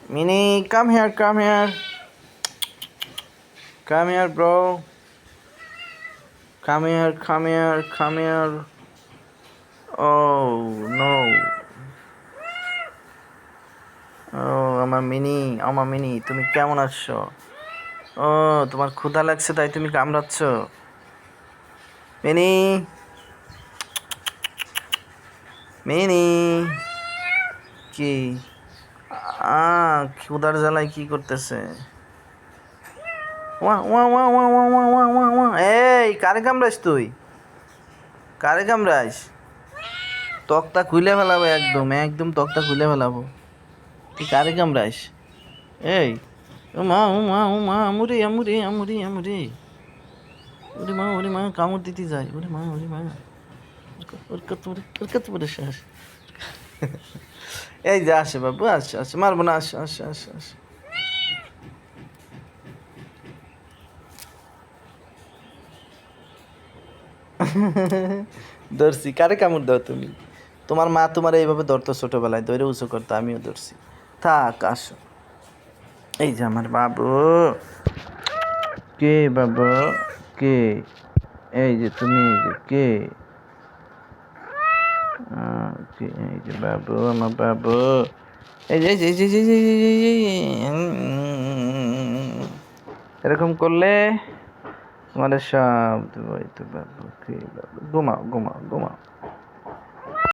Mini, come here, come here. Come here, bro. Come here, come here, come here. Oh, no. আমার mini তুমি কেমন আছো? ও, তোমার ক্ষুধা লাগছে তাই তুমি কামড়াচ্ছ? মিনি, মিনি, কি? ক্ষুধার জ্বালায় কি করতেছে? ওয়া ওয়া ওয়া ওয়া ওয়া ওয়া ওয়া ওয়া ওয়া। এই, কারে কামড়াইস তুই? কারে কামড়াইস? তক্তা খুলে ফেলাবো, একদম একদম তক্তা খুলে ফেলাবো। তুই কারে কামড়াইস? এই, ও মা ও মা ও মা, আমুরে আমুরে আমুরে আমুরে। ওরে মা কামড় দিতে যায়। ওরে মা ওর কত বড় শ্বাস। এই যে আসে বাবু, আসে আসে, মারবো না, আসে আসে আসে আসে। ধরছি। কারে কামড় দাও তুমি? তোমার মা তোমার এইভাবে ধরতো ছোটবেলায়, ধরে উঁচু করতো, আমিও ধরছি। থাক, আসো। এই যে আমার বাবু। কে বাবু? কে? এই যে তুমি, এই যে কে? কে? এই যে বাবু, আমার বাবু। এই যে এই যে এই যে এই যে এই যে এই যে, এরকম করলে তোমাদের সব দেবো। এই তো বাবু, কে বাবু? ঘুমাও ঘুমাও ঘুমাও।